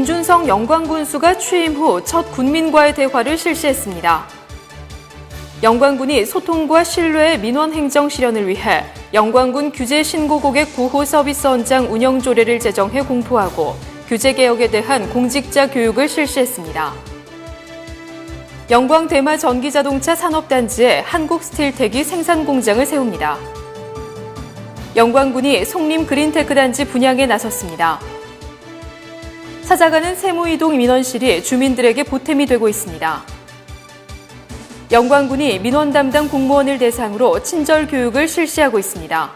김준성 영광군수가 취임 후 첫 군민과의 대화를 실시했습니다. 영광군이 소통과 신뢰의 민원 행정 실현을 위해 영광군 규제 신고 고객 보호 서비스 헌장 운영 조례를 제정해 공포하고 규제 개혁에 대한 공직자 교육을 실시했습니다. 영광 대마 전기자동차 산업단지에 한국스틸텍이 생산 공장을 세웁니다. 영광군이 송림 그린테크 단지 분양에 나섰습니다. 찾아가는 세무이동 민원실이 주민들에게 보탬이 되고 있습니다. 영광군이 민원 담당 공무원을 대상으로 친절 교육을 실시하고 있습니다.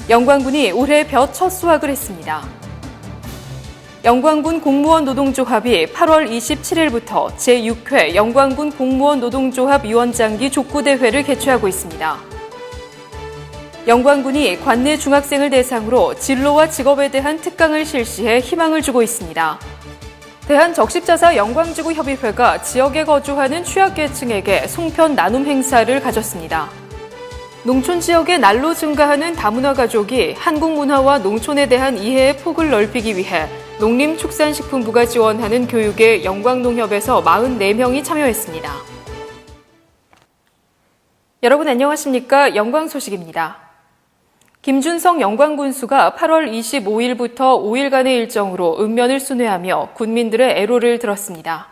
영광군이 올해 벼 첫 수확을 했습니다. 영광군 공무원 노동조합이 8월 27일부터 제6회 영광군 공무원 노동조합 위원장기 족구대회를 개최하고 있습니다. 영광군이 관내 중학생을 대상으로 진로와 직업에 대한 특강을 실시해 희망을 주고 있습니다. 대한적십자사 영광지구협의회가 지역에 거주하는 취약계층에게 송편 나눔 행사를 가졌습니다. 농촌 지역의 날로 증가하는 다문화 가족이 한국 문화와 농촌에 대한 이해의 폭을 넓히기 위해 농림축산식품부가 지원하는 교육에 영광농협에서 44명이 참여했습니다. 여러분 안녕하십니까? 영광 소식입니다. 김준성 영광군수가 8월 25일부터 5일간의 일정으로 읍면을 순회하며 군민들의 애로를 들었습니다.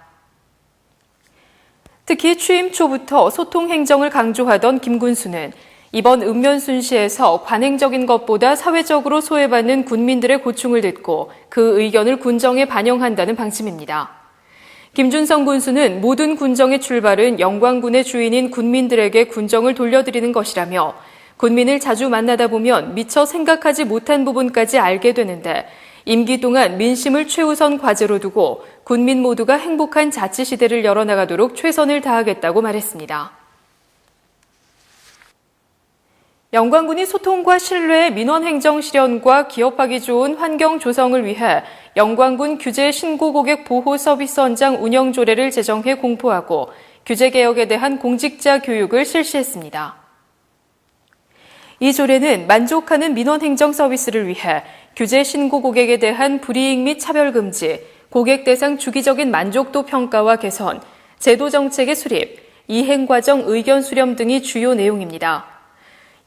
특히 취임 초부터 소통 행정을 강조하던 김 군수는 이번 읍면 순시에서 관행적인 것보다 사회적으로 소외받는 군민들의 고충을 듣고 그 의견을 군정에 반영한다는 방침입니다. 김준성 군수는 모든 군정의 출발은 영광군의 주인인 군민들에게 군정을 돌려드리는 것이라며 군민을 자주 만나다 보면 미처 생각하지 못한 부분까지 알게 되는데 임기 동안 민심을 최우선 과제로 두고 군민 모두가 행복한 자치 시대를 열어나가도록 최선을 다하겠다고 말했습니다. 영광군이 소통과 신뢰의 민원 행정 실현과 기업하기 좋은 환경 조성을 위해 영광군 규제 신고 고객 보호 서비스 헌장 운영 조례를 제정해 공포하고 규제 개혁에 대한 공직자 교육을 실시했습니다. 이 조례는 만족하는 민원 행정 서비스를 위해 규제 신고 고객에 대한 불이익 및 차별 금지, 고객 대상 주기적인 만족도 평가와 개선, 제도 정책의 수립, 이행 과정 의견 수렴 등이 주요 내용입니다.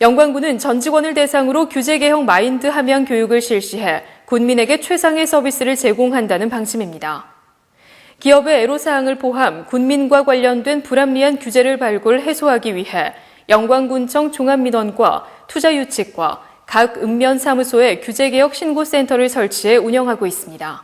영광군은 전 직원을 대상으로 규제 개혁 마인드 함양 교육을 실시해 군민에게 최상의 서비스를 제공한다는 방침입니다. 기업의 애로사항을 포함 군민과 관련된 불합리한 규제를 발굴 해소하기 위해 영광군청 종합민원과 투자유치과 각 읍면 사무소에 규제개혁 신고센터를 설치해 운영하고 있습니다.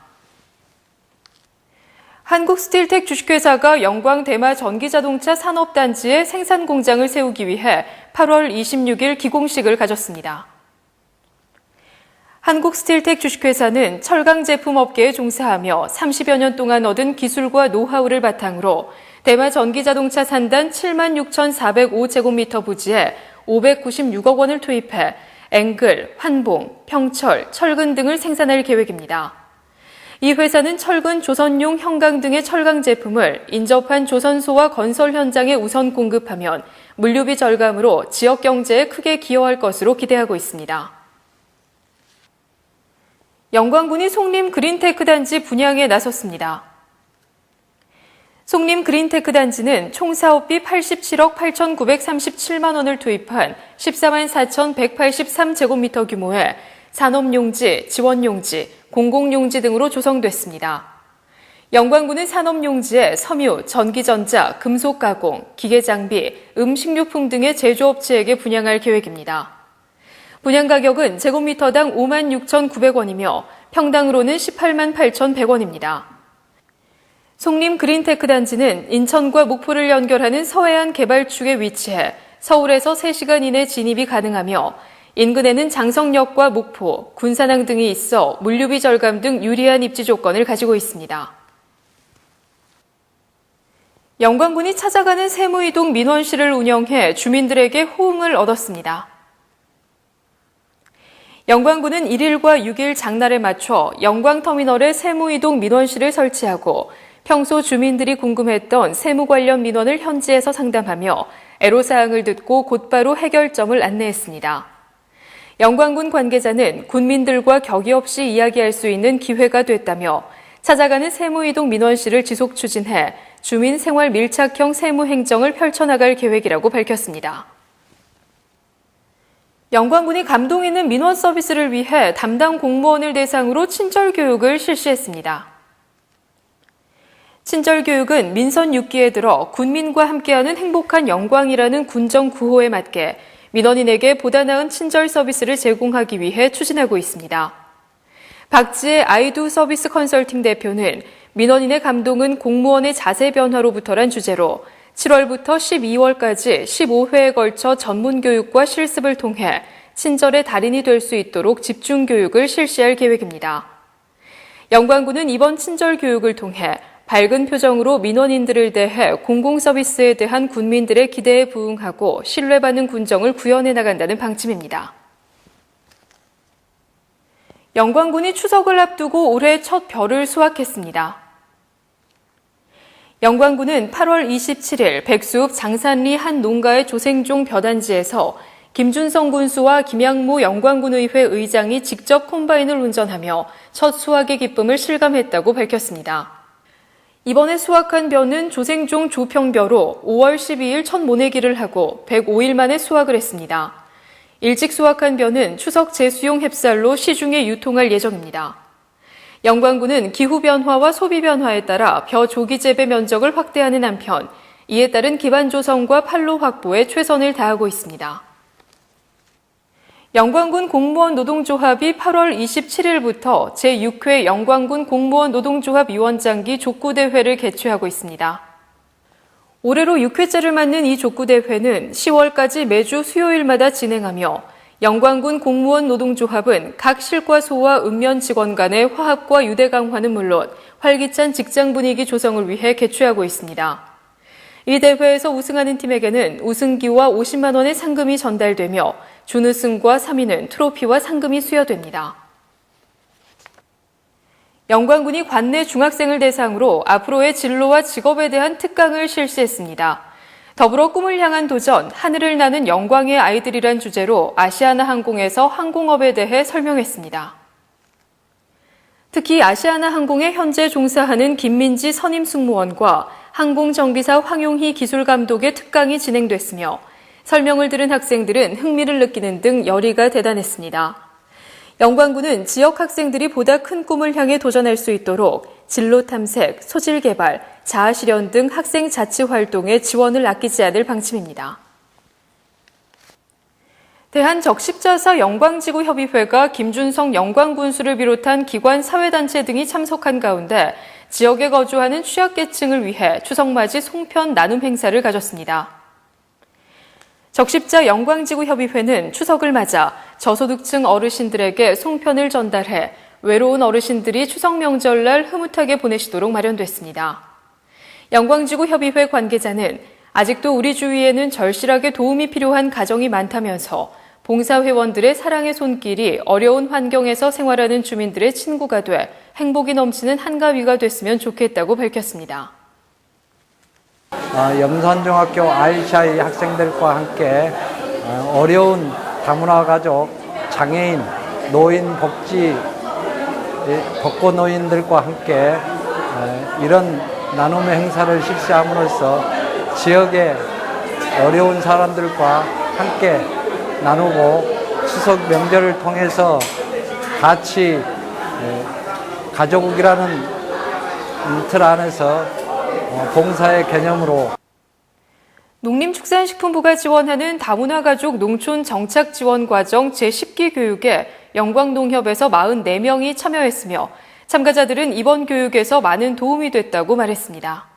한국스틸텍 주식회사가 영광 대마 전기자동차 산업단지에 생산공장을 세우기 위해 8월 26일 기공식을 가졌습니다. 한국스틸텍 주식회사는 철강 제품 업계에 종사하며 30여 년 동안 얻은 기술과 노하우를 바탕으로 대마 전기자동차 산단 76,405제곱미터 부지에 596억 원을 투입해 앵글, 환봉, 평철, 철근 등을 생산할 계획입니다. 이 회사는 철근 조선용 형강 등의 철강 제품을 인접한 조선소와 건설 현장에 우선 공급하면 물류비 절감으로 지역 경제에 크게 기여할 것으로 기대하고 있습니다. 영광군이 송림 그린테크 단지 분양에 나섰습니다. 송림 그린테크 단지는 총 사업비 87억 8,937만 원을 투입한 14만 4,183제곱미터 규모의 산업용지, 지원용지, 공공용지 등으로 조성됐습니다. 영광군은 산업용지에 섬유, 전기전자, 금속가공, 기계장비, 음식료품 등의 제조업체에게 분양할 계획입니다. 분양 가격은 제곱미터당 5만 6,900원이며 평당으로는 18만 8,100원입니다. 송림 그린테크 단지는 인천과 목포를 연결하는 서해안 개발축에 위치해 서울에서 3시간 이내 진입이 가능하며 인근에는 장성역과 목포, 군산항 등이 있어 물류비 절감 등 유리한 입지 조건을 가지고 있습니다. 영광군이 찾아가는 세무이동 민원실을 운영해 주민들에게 호응을 얻었습니다. 영광군은 1일과 6일 장날에 맞춰 영광터미널에 세무이동 민원실을 설치하고 평소 주민들이 궁금했던 세무 관련 민원을 현지에서 상담하며 애로사항을 듣고 곧바로 해결점을 안내했습니다. 영광군 관계자는 군민들과 격의 없이 이야기할 수 있는 기회가 됐다며 찾아가는 세무이동 민원실을 지속 추진해 주민 생활 밀착형 세무 행정을 펼쳐나갈 계획이라고 밝혔습니다. 영광군이 감동 있는 민원 서비스를 위해 담당 공무원을 대상으로 친절 교육을 실시했습니다. 친절 교육은 민선 6기에 들어 군민과 함께하는 행복한 영광이라는 군정 구호에 맞게 민원인에게 보다 나은 친절 서비스를 제공하기 위해 추진하고 있습니다. 박지혜 아이두 서비스 컨설팅 대표는 민원인의 감동은 공무원의 자세 변화로부터란 주제로 7월부터 12월까지 15회에 걸쳐 전문 교육과 실습을 통해 친절의 달인이 될 수 있도록 집중 교육을 실시할 계획입니다. 영광군은 이번 친절 교육을 통해 밝은 표정으로 민원인들을 대해 공공서비스에 대한 군민들의 기대에 부응하고 신뢰받는 군정을 구현해 나간다는 방침입니다. 영광군이 추석을 앞두고 올해 첫 벼를 수확했습니다. 영광군은 8월 27일 백수읍 장산리 한 농가의 조생종 벼단지에서 김준성 군수와 김양모 영광군의회 의장이 직접 콤바인을 운전하며 첫 수확의 기쁨을 실감했다고 밝혔습니다. 이번에 수확한 벼는 조생종 조평벼로 5월 12일 첫 모내기를 하고 105일 만에 수확을 했습니다. 일찍 수확한 벼는 추석 제수용 햅쌀로 시중에 유통할 예정입니다. 영광군은 기후 변화와 소비 변화에 따라 벼 조기 재배 면적을 확대하는 한편 이에 따른 기반 조성과 판로 확보에 최선을 다하고 있습니다. 영광군 공무원 노동조합이 8월 27일부터 제6회 영광군 공무원 노동조합 위원장기 족구대회를 개최하고 있습니다. 올해로 6회째를 맞는 이 족구대회는 10월까지 매주 수요일마다 진행하며 영광군 공무원 노동조합은 각 실과소와 읍면 직원 간의 화합과 유대 강화는 물론 활기찬 직장 분위기 조성을 위해 개최하고 있습니다. 이 대회에서 우승하는 팀에게는 우승기와 50만 원의 상금이 전달되며 준우승과 3위는 트로피와 상금이 수여됩니다. 영광군이 관내 중학생을 대상으로 앞으로의 진로와 직업에 대한 특강을 실시했습니다. 더불어 꿈을 향한 도전, 하늘을 나는 영광의 아이들이란 주제로 아시아나 항공에서 항공업에 대해 설명했습니다. 특히 아시아나 항공에 현재 종사하는 김민지 선임 승무원과 항공정비사 황용희 기술감독의 특강이 진행됐으며 설명을 들은 학생들은 흥미를 느끼는 등 열의가 대단했습니다. 영광군은 지역 학생들이 보다 큰 꿈을 향해 도전할 수 있도록 진로 탐색, 소질 개발, 자아 실현 등 학생 자치 활동에 지원을 아끼지 않을 방침입니다. 대한적십자사 영광지구협의회가 김준성 영광군수를 비롯한 기관 사회단체 등이 참석한 가운데 지역에 거주하는 취약계층을 위해 추석맞이 송편 나눔 행사를 가졌습니다. 적십자 영광지구협의회는 추석을 맞아 저소득층 어르신들에게 송편을 전달해 외로운 어르신들이 추석 명절날 흐뭇하게 보내시도록 마련됐습니다. 영광지구협의회 관계자는 아직도 우리 주위에는 절실하게 도움이 필요한 가정이 많다면서 봉사회원들의 사랑의 손길이 어려운 환경에서 생활하는 주민들의 친구가 돼 행복이 넘치는 한가위가 됐으면 좋겠다고 밝혔습니다. 염산중학교 RCI 학생들과 함께 어려운 다문화 가족, 장애인, 노인 복지, 독거노인들과 함께 이런 나눔의 행사를 실시함으로써 지역의 어려운 사람들과 함께 나누고 추석 명절을 통해서 같이 가족이라는 틀 안에서 봉사의 개념으로 농림축산식품부가 지원하는 다문화 가족 농촌 정착 지원 과정 제10기 교육에 영광농협에서 44명이 참여했으며 참가자들은 이번 교육에서 많은 도움이 됐다고 말했습니다.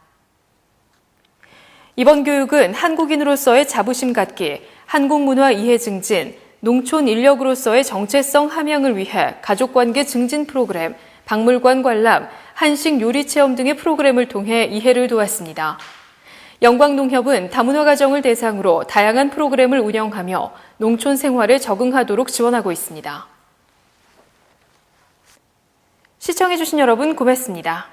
이번 교육은 한국인으로서의 자부심 갖기, 한국문화 이해 증진, 농촌 인력으로서의 정체성 함양을 위해 가족관계 증진 프로그램, 박물관 관람, 한식 요리 체험 등의 프로그램을 통해 이해를 도왔습니다. 영광농협은 다문화 가정을 대상으로 다양한 프로그램을 운영하며 농촌 생활에 적응하도록 지원하고 있습니다. 시청해주신 여러분 고맙습니다.